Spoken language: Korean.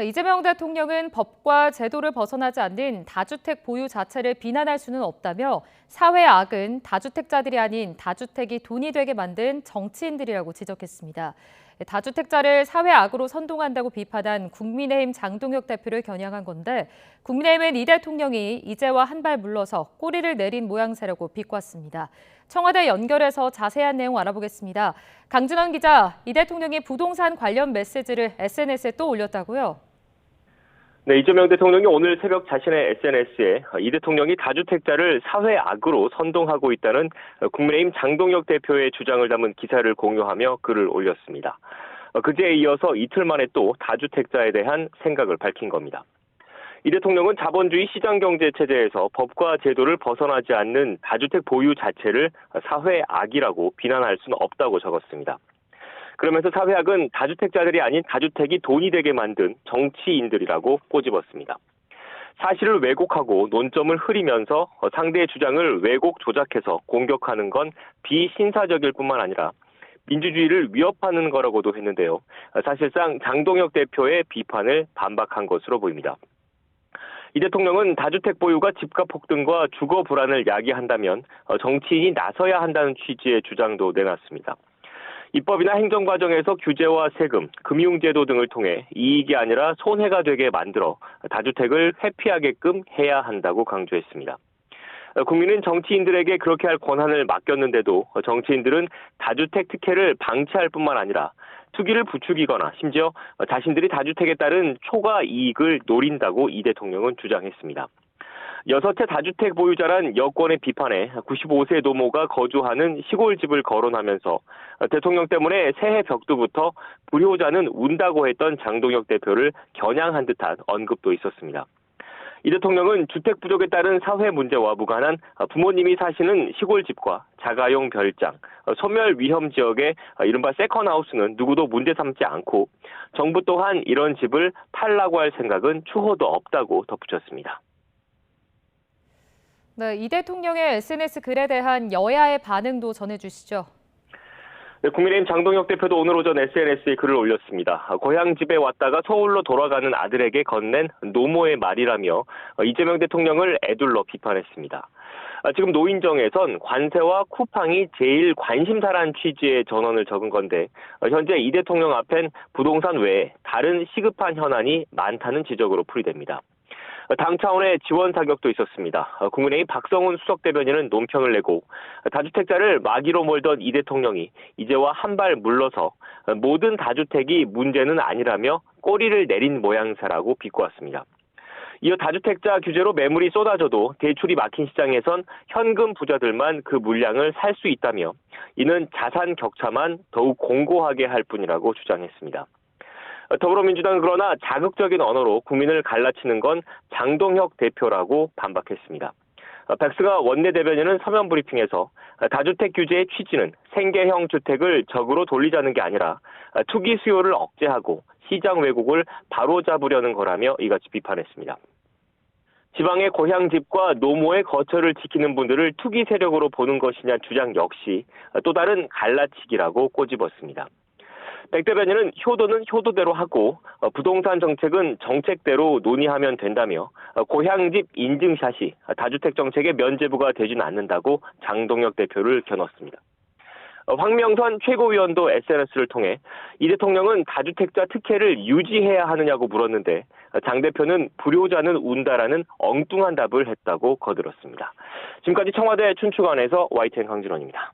이재명 대통령은 법과 제도를 벗어나지 않는 다주택 보유 자체를 비난할 수는 없다며 사회 악은 다주택자들이 아닌 다주택이 돈이 되게 만든 정치인들이라고 지적했습니다. 다주택자를 사회 악으로 선동한다고 비판한 국민의힘 장동혁 대표를 겨냥한 건데 국민의힘은 이 대통령이 이제와 한 발 물러서 꼬리를 내린 모양새라고 비꼬았습니다. 청와대 연결해서 자세한 내용 알아보겠습니다. 강준원 기자, 이 대통령이 부동산 관련 메시지를 SNS에 또 올렸다고요? 네, 이재명 대통령이 오늘 새벽 자신의 SNS에 이 대통령이 다주택자를 사회 악으로 선동하고 있다는 국민의힘 장동혁 대표의 주장을 담은 기사를 공유하며 글을 올렸습니다. 그제에 이어서 이틀 만에 또 다주택자에 대한 생각을 밝힌 겁니다. 이 대통령은 자본주의 시장경제 체제에서 법과 제도를 벗어나지 않는 다주택 보유 자체를 사회 악이라고 비난할 수는 없다고 적었습니다. 그러면서 사회악은 다주택자들이 아닌 다주택이 돈이 되게 만든 정치인들이라고 꼬집었습니다. 사실을 왜곡하고 논점을 흐리면서 상대의 주장을 왜곡 조작해서 공격하는 건 비신사적일 뿐만 아니라 민주주의를 위협하는 거라고도 했는데요. 사실상 장동혁 대표의 비판을 반박한 것으로 보입니다. 이 대통령은 다주택 보유가 집값 폭등과 주거 불안을 야기한다면 정치인이 나서야 한다는 취지의 주장도 내놨습니다. 입법이나 행정 과정에서 규제와 세금, 금융제도 등을 통해 이익이 아니라 손해가 되게 만들어 다주택을 회피하게끔 해야 한다고 강조했습니다. 국민은 정치인들에게 그렇게 할 권한을 맡겼는데도 정치인들은 다주택 특혜를 방치할 뿐만 아니라 투기를 부추기거나 심지어 자신들이 다주택에 따른 초과 이익을 노린다고 이 대통령은 주장했습니다. 6채 다주택 보유자란 여권의 비판에 95세 노모가 거주하는 시골집을 거론하면서 대통령 때문에 새해 벽두부터 불효자는 운다고 했던 장동혁 대표를 겨냥한 듯한 언급도 있었습니다. 이 대통령은 주택 부족에 따른 사회 문제와 무관한 부모님이 사시는 시골집과 자가용 별장, 소멸 위험 지역의 이른바 세컨하우스는 누구도 문제 삼지 않고 정부 또한 이런 집을 팔라고 할 생각은 추호도 없다고 덧붙였습니다. 네, 이 대통령의 SNS 글에 대한 여야의 반응도 전해주시죠. 네, 국민의힘 장동혁 대표도 오늘 오전 SNS에 글을 올렸습니다. 고향 집에 왔다가 서울로 돌아가는 아들에게 건넨 노모의 말이라며 이재명 대통령을 애둘러 비판했습니다. 지금 노인정에선 관세와 쿠팡이 제일 관심사란 취지의 전언을 적은 건데 현재 이 대통령 앞엔 부동산 외에 다른 시급한 현안이 많다는 지적으로 풀이됩니다. 당 차원의 지원 사격도 있었습니다. 국민의힘 박성훈 수석대변인은 논평을 내고 다주택자를 마귀로 몰던 이 대통령이 이제와 한 발 물러서 모든 다주택이 문제는 아니라며 꼬리를 내린 모양새라고 비꼬았습니다. 이어 다주택자 규제로 매물이 쏟아져도 대출이 막힌 시장에선 현금 부자들만 그 물량을 살 수 있다며 이는 자산 격차만 더욱 공고하게 할 뿐이라고 주장했습니다. 더불어민주당은 그러나 자극적인 언어로 국민을 갈라치는 건 장동혁 대표라고 반박했습니다. 백스가 원내대변인은 서면 브리핑에서 다주택 규제의 취지는 생계형 주택을 적으로 돌리자는 게 아니라 투기 수요를 억제하고 시장 왜곡을 바로잡으려는 거라며 이같이 비판했습니다. 지방의 고향집과 노모의 거처를 지키는 분들을 투기 세력으로 보는 것이냐 주장 역시 또 다른 갈라치기라고 꼬집었습니다. 백 대변인은 효도는 효도대로 하고 부동산 정책은 정책대로 논의하면 된다며 고향집 인증샷이 다주택 정책의 면죄부가 되지는 않는다고 장동혁 대표를 겨눴습니다. 황명선 최고위원도 SNS를 통해 이 대통령은 다주택자 특혜를 유지해야 하느냐고 물었는데 장 대표는 불효자는 운다라는 엉뚱한 답을 했다고 거들었습니다. 지금까지 청와대 춘추관에서 YTN 강준원입니다.